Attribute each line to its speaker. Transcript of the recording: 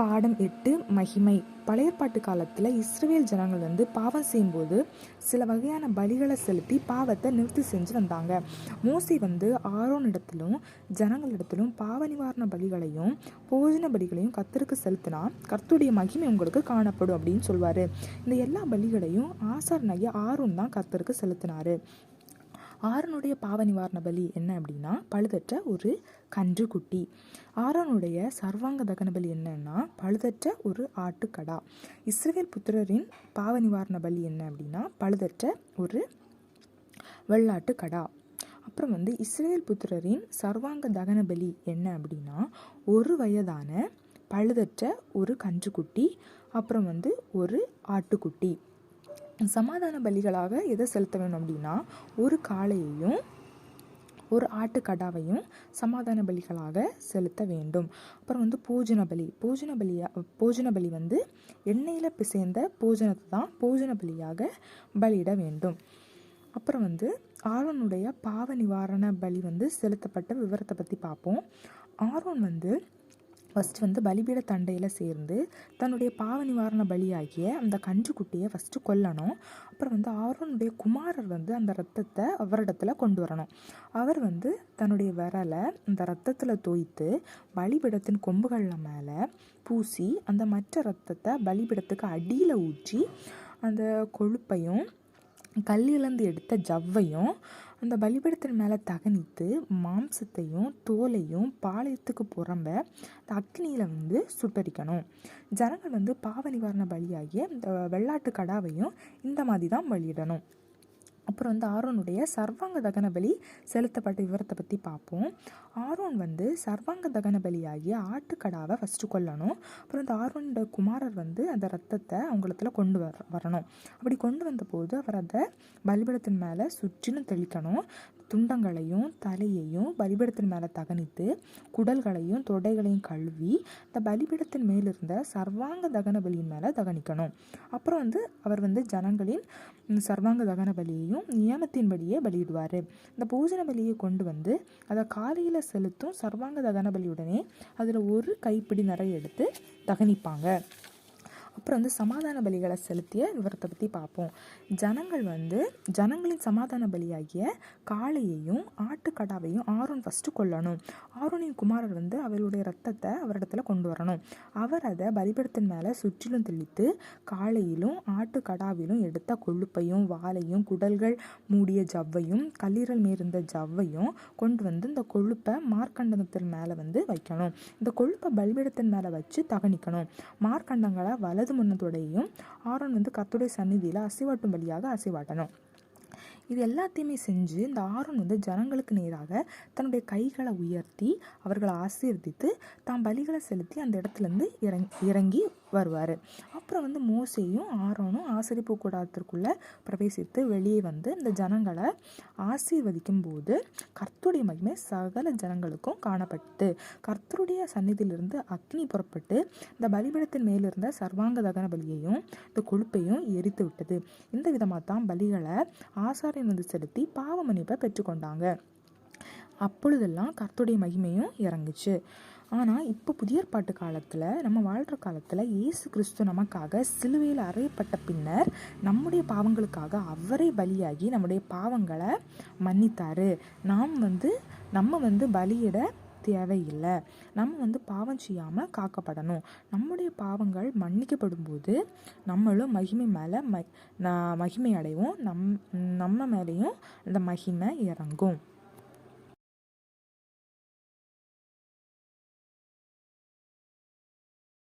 Speaker 1: பாடம் 8 மகிமை. பழைய ஏற்பாட்டு காலத்தில் இஸ்ரவேல் ஜனங்கள் பாவம் செய்யும்போது சில வகையான பலிகளை செலுத்தி பாவத்தை நிவர்த்தி செஞ்சு வந்தாங்க. மோசே ஆரோனிடத்திலும் ஜனங்களிடத்திலும் பாவ நிவாரண பலிகளையும் போஜன பலிகளையும் கர்த்தருக்கு செலுத்தினா கர்த்தருடைய மகிமை உங்களுக்கு காணப்படும் அப்படின்னு சொல்வார். இந்த எல்லா பலிகளையும் ஆசாரியனாகிய ஆரோன் தான் கர்த்தருக்கு செலுத்தினார். ஆரோனுடைய பாவ நிவாரண பலி என்ன அப்படின்னா பழுதற்ற ஒரு கன்று குட்டி. ஆரோனுடைய சர்வாங்க தகன பலி என்னன்னா பழுதற்ற ஒரு ஆட்டுக்கடா. இஸ்ரவேல் புத்திரரின் பாவ நிவாரண பலி என்ன அப்படின்னா பழுதற்ற ஒரு வெள்ளாட்டு கடா. அப்புறம் இஸ்ரவேல் புத்திரரின் சர்வாங்க தகன பலி என்ன அப்படின்னா ஒரு வயதான பழுதற்ற ஒரு கன்றுக்குட்டி, அப்புறம் ஒரு ஆட்டுக்குட்டி. சமாதான பலிகளாக எதை செலுத்த வேணும் அப்படின்னா ஒரு காளையையும் ஒரு ஆட்டுக்கடாவையும் சமாதான பலிகளாக செலுத்த வேண்டும். அப்புறம் போஜன பலி எண்ணெயில் பிசைந்த போஜனத்தை தான் போஜன பலியாக பலியிட வேண்டும். அப்புறம் ஆரோனுடைய பாவ நிவாரண பலி செலுத்தப்பட்ட விவரத்தை பற்றி பார்ப்போம். ஆரோன் ஃபஸ்ட்டு பலிபீட தண்டையில் சேர்ந்து தன்னுடைய பாவ நிவாரண பலியாகிய அந்த கன்றுக்குட்டியை ஃபஸ்ட்டு கொல்லணும். அப்புறம் ஆரோனுடைய குமாரர் அந்த ரத்தத்தை அவரிடத்துல கொண்டு வரணும். அவர் தன்னுடைய விரலை அந்த ரத்தத்தில் தோய்த்து பலிபீடத்தின் கொம்புகளில் மேலே பூசி அந்த மற்ற ரத்தத்தை பலிபீடத்துக்கு அடியில் ஊற்றி அந்த கொழுப்பையும் கல்லிலேருந்து எடுத்த ஜவ்வையும் அந்த பலிபீடத்தின் மேலே தகனித்து மாம்சத்தையும் தோலையும் பாளையத்துக்கு புறம்ப அந்த அக்னியில் சுட்டரிக்கணும். ஜனங்கள் பாவ நிவாரண பலியாகிய இந்த வெள்ளாட்டு கடாவையும் இந்த மாதிரி தான் பலியிடணும். அப்புறம் ஆரோனுடைய சர்வாங்க தகன பலி செலுத்தப்பட்ட விவரத்தை பற்றி பார்ப்போம். ஆரோன் சர்வாங்க தகன பலியாகிய ஆட்டுக்கடாவை ஃபஸ்ட்டு கொல்லணும். அப்புறம் ஆரோனோட குமாரர் அந்த ரத்தத்தை அவங்களத்துல கொண்டு வரணும். அப்படி கொண்டு வந்தபோது அவர் அதை பலிபீடத்தின் மேலே சுற்றிலும் தெளிக்கணும். துண்டங்களையும் தலையையும் பலிபீடத்தின் மேலே தகனித்து குடல்களையும் தொடைகளையும் கழுவி இந்த பலிபீடத்தின் மேலிருந்த சர்வாங்க தகன பலியின் மேலே தகனிக்கணும். அப்புறம் அவர் ஜனங்களின் சர்வாங்க தகன பலியையும் நியமத்தின்படியே பலியிடுவார். இந்த பூஜன பலியை கொண்டு அதை காலையில் செலுத்தும் சர்வாங்க தகன பலியுடனே அதில் ஒரு கைப்பிடி நிறைய எடுத்து தகனிப்பாங்க. அப்புறம் சமாதான பலிகளை செலுத்திய விவரத்தை பற்றி பார்ப்போம். ஜனங்களின் சமாதான பலியாகிய காளையையும் ஆட்டுக்கடாவையும் ஆரோன் ஃபஸ்ட்டு கொல்லணும். ஆரோனின் குமாரர் அவருடைய ரத்தத்தை அவரிடத்துல கொண்டு வரணும். அவர் அதை பலிபீடத்தின் மேலே சுற்றிலும் தெளித்து காளையிலும் ஆட்டுக்கடாவிலும் எடுத்த கொழுப்பையும் வாலையும் குடல்கள் மூடிய ஜவ்வையும் கல்லீரல் மேர்ந்த ஜவ்வையும் கொண்டு இந்த கொழுப்பை மார்க்கண்டத்தின் மேலே வைக்கணும். இந்த கொழுப்பை பலிபீடத்தின் மேலே வச்சு தகனிக்கணும். மார்க்கண்டங்களை வலது முன்னத்தோடையும் ஆரோன் கர்த்தருடைய சந்நிதியில் அசைவாட்டும் பலியாக அசைவாட்டணும். இது எல்லாத்தையுமே செஞ்சு இந்த ஆரோன் ஜனங்களுக்கு நேராக தன்னுடைய கைகளை உயர்த்தி அவர்களை ஆசீர்வதித்து தாம் பலிகளை செலுத்தி அந்த இடத்துலேருந்து இறங்கி வருவார். அப்புறம் மோசேயும் ஆரோனும் ஆசரிப்பு கூடாரத்திற்குள்ளே பிரவேசித்து வெளியே இந்த ஜனங்களை ஆசீர்வதிக்கும் போது கர்த்தருடைய மகிமை சகல ஜனங்களுக்கும் காணப்பட்டு கர்த்தருடைய சந்நிதியிலிருந்து அக்னி புறப்பட்டு இந்த பலிபீடத்தின் மேலிருந்த சர்வாங்க தகன பலியையும் இந்த கொழுப்பையும் எரித்து விட்டது. இந்த விதமாக தான் பலிகளை ஆசாரியன் செலுத்தி பாவ மன்னிப்பை பெற்றுக்கொண்டாங்க. அப்பொழுதெல்லாம் கர்த்தருடைய மகிமையும் இறங்குச்சு. ஆனால் இப்போ புதிய ஏற்பாட்டு காலத்தில் நம்ம வாழ்கிற காலத்தில் இயேசு கிறிஸ்து நமக்காக சிலுவையில் அறையப்பட்ட பின்னர் நம்முடைய பாவங்களுக்காக அவரே பலியாகி நம்முடைய பாவங்களை மன்னித்தார். நம்ம பலியிட தேவையில்லை. நம்ம பாவம் செய்யாமல் காக்கப்படணும். நம்முடைய பாவங்கள் மன்னிக்கப்படும் போது நம்மளும் மகிமை மேலே மகிமை அடைவோம். நம்ம மேலேயும் அந்த மகிமை இறங்கும்.